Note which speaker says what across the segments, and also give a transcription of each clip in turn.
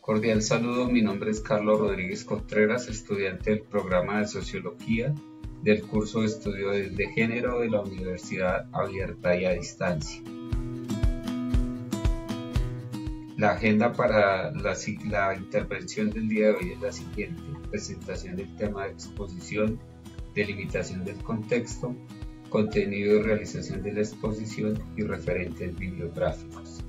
Speaker 1: Cordial saludo, mi nombre es Carlos Rodríguez Contreras, estudiante del programa de Sociología del curso de Estudios de Género de la Universidad Abierta y a Distancia. La agenda para la intervención del día de hoy es la siguiente: presentación del tema de exposición, delimitación del contexto, contenido y realización de la exposición y referentes bibliográficos.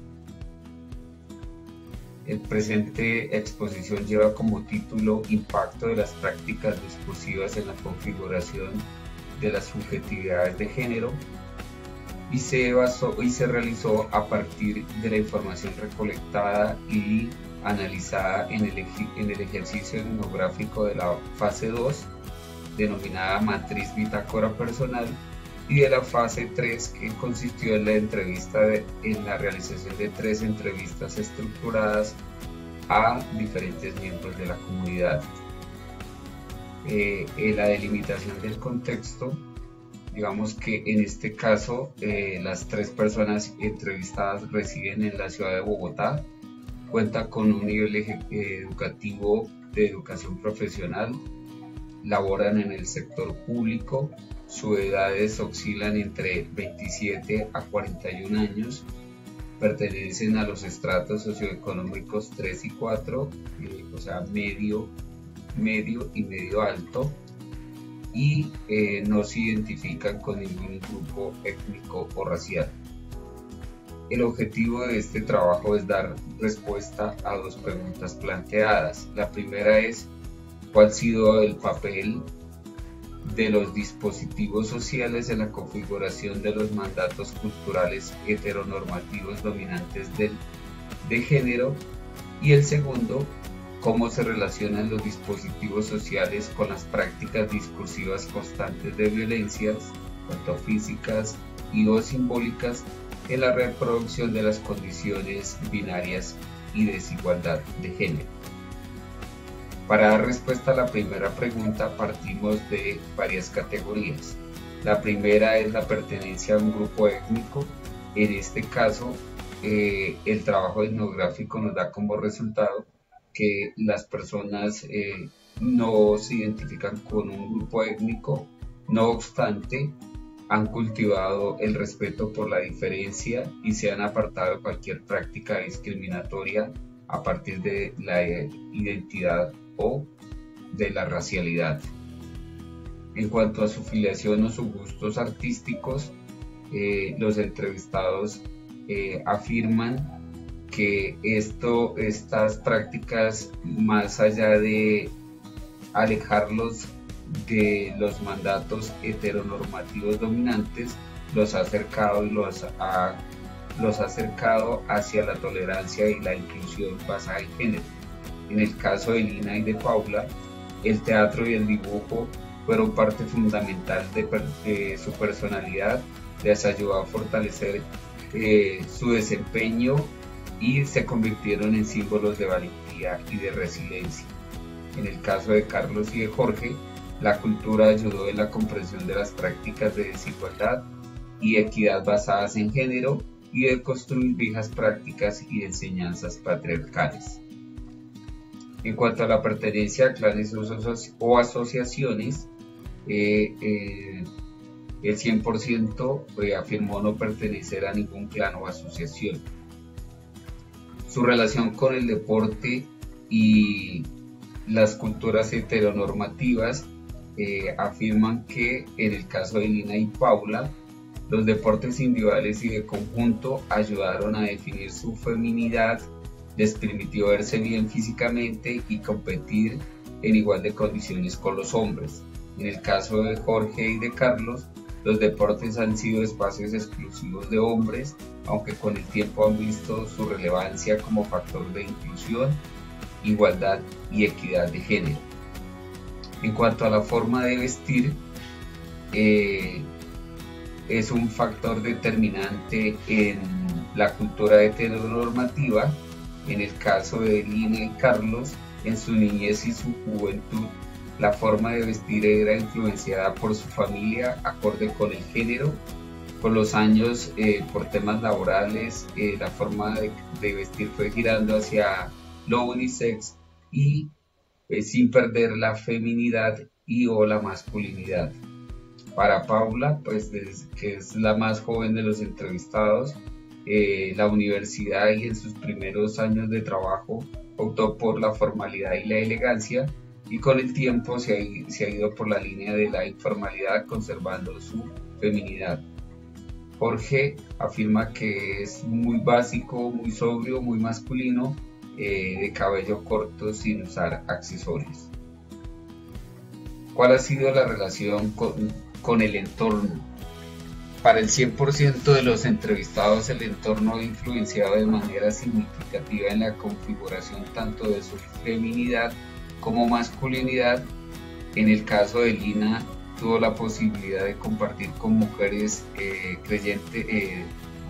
Speaker 1: El presente exposición lleva como título Impacto de las prácticas discursivas en la configuración de las subjetividades de género y se realizó a partir de la información recolectada y analizada en el ejercicio etnográfico de la fase 2, denominada Matriz Bitácora Personal, y de la fase 3, que consistió en la realización de 3 entrevistas estructuradas a diferentes miembros de la comunidad. En la delimitación del contexto, digamos que en este caso las 3 personas entrevistadas residen en la ciudad de Bogotá, cuentan con un nivel educativo de educación profesional, laboran en el sector público, sus edades oscilan entre 27 a 41 años, pertenecen a los estratos socioeconómicos 3 y 4, o sea, medio y medio alto, y no se identifican con ningún grupo étnico o racial. El objetivo de este trabajo es dar respuesta a 2 preguntas planteadas. La primera es: ¿cuál ha sido el papel de los dispositivos sociales en la configuración de los mandatos culturales heteronormativos dominantes de género? Y el segundo, ¿cómo se relacionan los dispositivos sociales con las prácticas discursivas constantes de violencias, tanto físicas y o simbólicas, en la reproducción de las condiciones binarias y desigualdad de género? Para dar respuesta a la primera pregunta partimos de varias categorías. La primera es la pertenencia a un grupo étnico. En este caso, el trabajo etnográfico nos da como resultado que las personas no se identifican con un grupo étnico, no obstante, han cultivado el respeto por la diferencia y se han apartado de cualquier práctica discriminatoria a partir de la identidad o de la racialidad. En cuanto a su filiación o sus gustos artísticos, los entrevistados afirman que estas prácticas, más allá de alejarlos de los mandatos heteronormativos dominantes, los ha acercado hacia la tolerancia y la inclusión basada en género. En el caso de Lina y de Paula, el teatro y el dibujo fueron parte fundamental de su personalidad, les ayudó a fortalecer su desempeño y se convirtieron en símbolos de valentía y de resiliencia. En el caso de Carlos y de Jorge, la cultura ayudó en la comprensión de las prácticas de desigualdad y equidad basadas en género y de construir viejas prácticas y enseñanzas patriarcales. En cuanto a la pertenencia a clanes o asociaciones, el 100% afirmó no pertenecer a ningún clan o asociación. Su relación con el deporte y las culturas heteronormativas afirman que en el caso de Lina y Paula, los deportes individuales y de conjunto ayudaron a definir su feminidad, les permitió verse bien físicamente y competir en igual de condiciones con los hombres. En el caso de Jorge y de Carlos, los deportes han sido espacios exclusivos de hombres, aunque con el tiempo han visto su relevancia como factor de inclusión, igualdad y equidad de género. En cuanto a la forma de vestir, es un factor determinante en la cultura heteronormativa. En el caso de Lina y Carlos, en su niñez y su juventud, la forma de vestir era influenciada por su familia acorde con el género. Con los años, por temas laborales, la forma de vestir fue girando hacia lo unisex y sin perder la feminidad y o la masculinidad. Para Paula, pues que es la más joven de los entrevistados, la universidad y en sus primeros años de trabajo optó por la formalidad y la elegancia, y con el tiempo se ha ido por la línea de la informalidad, conservando su feminidad. Jorge afirma que es muy básico, muy sobrio, muy masculino, de cabello corto sin usar accesorios. ¿Cuál ha sido la relación con el entorno? Para el 100% de los entrevistados, el entorno ha influenciado de manera significativa en la configuración tanto de su feminidad como masculinidad. En el caso de Lina, tuvo la posibilidad de compartir con mujeres creyentes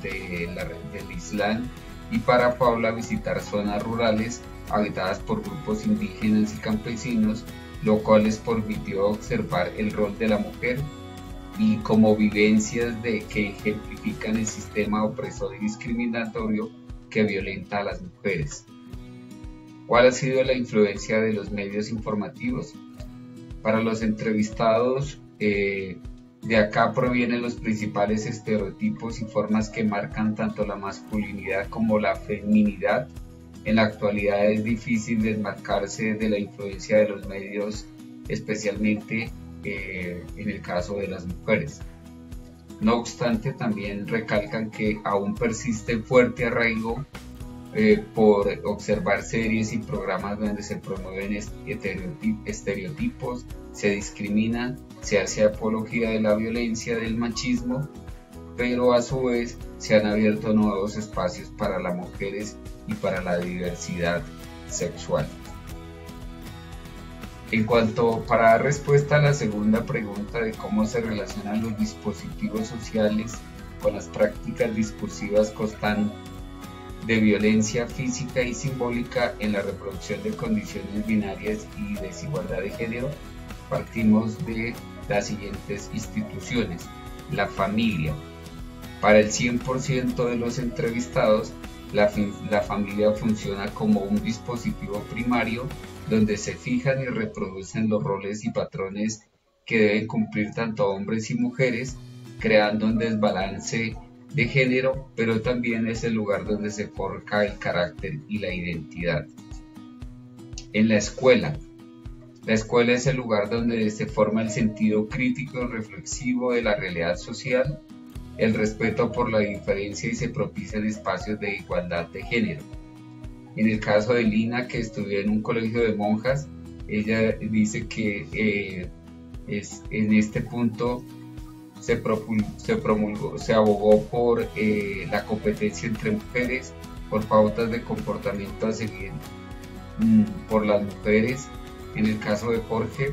Speaker 1: del Islam, y para Paula visitar zonas rurales habitadas por grupos indígenas y campesinos, lo cual les permitió observar el rol de la mujer y como vivencias que ejemplifican el sistema opresor y discriminatorio que violenta a las mujeres. ¿Cuál ha sido la influencia de los medios informativos? Para los entrevistados, de acá provienen los principales estereotipos y formas que marcan tanto la masculinidad como la feminidad. En la actualidad es difícil desmarcarse de la influencia de los medios, especialmente en el caso de las mujeres. No obstante, también recalcan que aún persiste fuerte arraigo por observar series y programas donde se promueven estereotipos, se discrimina, se hace apología de la violencia, del machismo, pero a su vez se han abierto nuevos espacios para las mujeres y para la diversidad sexual. Para dar respuesta a la segunda pregunta de cómo se relacionan los dispositivos sociales con las prácticas discursivas constantes de violencia física y simbólica en la reproducción de condiciones binarias y desigualdad de género, partimos de las siguientes instituciones. La familia. Para el 100% de los entrevistados, la familia funciona como un dispositivo primario donde se fijan y reproducen los roles y patrones que deben cumplir tanto hombres y mujeres, creando un desbalance de género, pero también es el lugar donde se forja el carácter y la identidad. En la escuela es el lugar donde se forma el sentido crítico y reflexivo de la realidad social, el respeto por la diferencia y se propician espacios de igualdad de género. En el caso de Lina, que estudió en un colegio de monjas, ella dice que en este punto se abogó por la competencia entre mujeres, por pautas de comportamiento a seguir por las mujeres. En el caso de Jorge,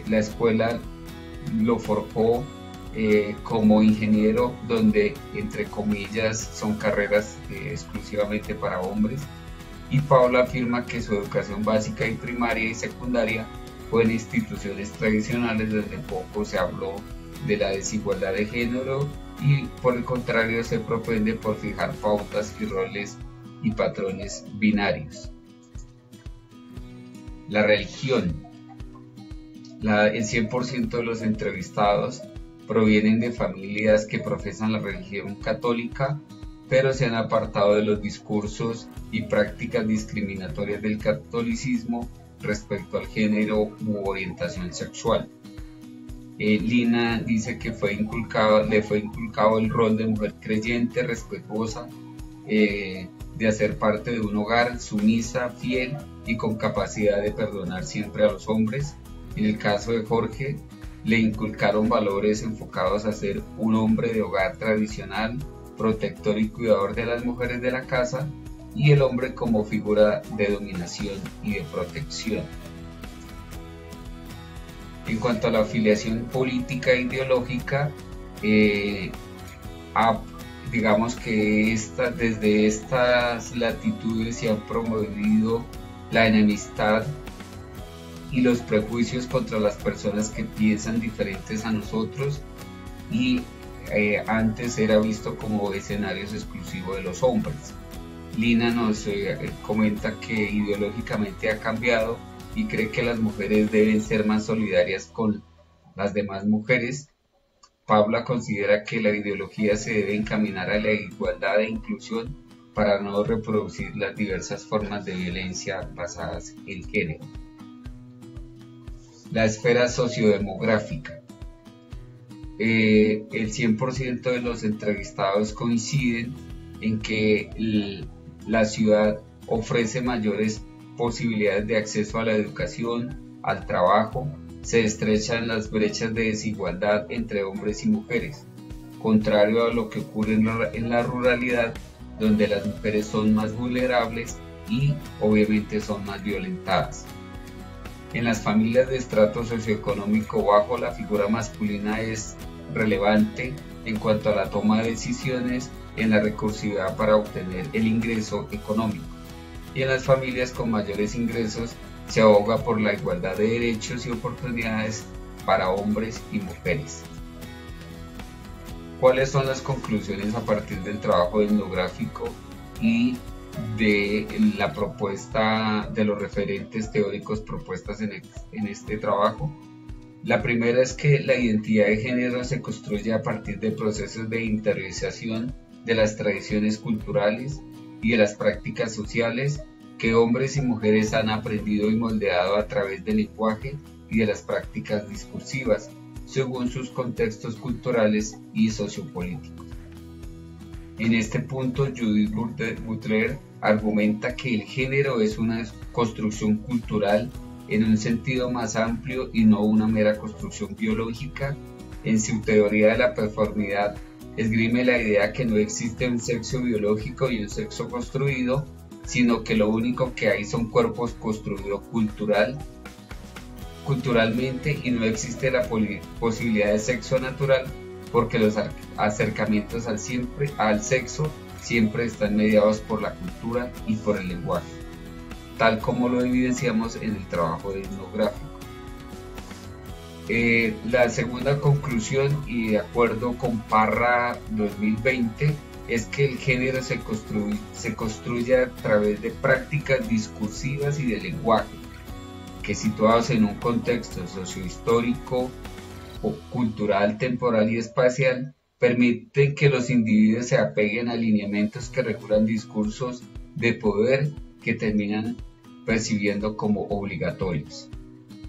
Speaker 1: la escuela lo forjó como ingeniero, donde entre comillas son carreras exclusivamente para hombres, y Paula afirma que su educación básica y primaria y secundaria fue en instituciones tradicionales donde poco se habló de la desigualdad de género y por el contrario se propende por fijar pautas y roles y patrones binarios. La religión. El 100% de los entrevistados provienen de familias que profesan la religión católica, pero se han apartado de los discursos y prácticas discriminatorias del catolicismo respecto al género u orientación sexual. Lina dice que le fue inculcado el rol de mujer creyente, respetuosa, de hacer parte de un hogar, sumisa, fiel y con capacidad de perdonar siempre a los hombres. En el caso de Jorge, le inculcaron valores enfocados a ser un hombre de hogar tradicional, protector y cuidador de las mujeres de la casa, y el hombre como figura de dominación y de protección. En cuanto a la afiliación política e ideológica, digamos que desde estas latitudes se han promovido la enemistad y los prejuicios contra las personas que piensan diferentes a nosotros, y antes era visto como escenarios exclusivos de los hombres. Lina nos comenta que ideológicamente ha cambiado y cree que las mujeres deben ser más solidarias con las demás mujeres. Paula considera que la ideología se debe encaminar a la igualdad e inclusión para no reproducir las diversas formas de violencia basadas en género. La esfera sociodemográfica. El 100% de los entrevistados coinciden en que la ciudad ofrece mayores posibilidades de acceso a la educación, al trabajo, se estrechan las brechas de desigualdad entre hombres y mujeres, contrario a lo que ocurre en la ruralidad, donde las mujeres son más vulnerables y obviamente son más violentadas. En las familias de estrato socioeconómico bajo, la figura masculina es relevante en cuanto a la toma de decisiones en la recursividad para obtener el ingreso económico, y en las familias con mayores ingresos se aboga por la igualdad de derechos y oportunidades para hombres y mujeres. ¿Cuáles son las conclusiones a partir del trabajo etnográfico y de la propuesta de los referentes teóricos propuestas en este trabajo? La primera es que la identidad de género se construye a partir de procesos de interiorización de las tradiciones culturales y de las prácticas sociales que hombres y mujeres han aprendido y moldeado a través del lenguaje y de las prácticas discursivas, según sus contextos culturales y sociopolíticos. En este punto, Judith Butler argumenta que el género es una construcción cultural en un sentido más amplio y no una mera construcción biológica. En su teoría de la performidad, esgrime la idea que no existe un sexo biológico y un sexo construido, sino que lo único que hay son cuerpos construidos culturalmente, y no existe la posibilidad de sexo natural, porque los acercamientos al sexo siempre están mediados por la cultura y por el lenguaje, tal como lo evidenciamos en el trabajo etnográfico. La segunda conclusión, y de acuerdo con Parra 2020, es que el género se construye a través de prácticas discursivas y de lenguaje, que situados en un contexto sociohistórico, cultural, temporal y espacial, permiten que los individuos se apeguen a lineamientos que regulan discursos de poder que terminan percibiendo como obligatorios.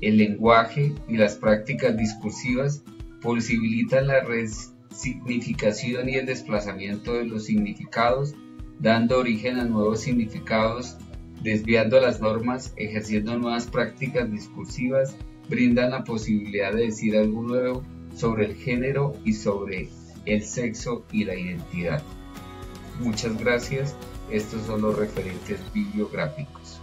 Speaker 1: El lenguaje y las prácticas discursivas posibilitan la resignificación y el desplazamiento de los significados, dando origen a nuevos significados, desviando las normas, ejerciendo nuevas prácticas discursivas, brindan la posibilidad de decir algo nuevo sobre el género y sobre el sexo y la identidad. Muchas gracias. Estos son los referentes bibliográficos.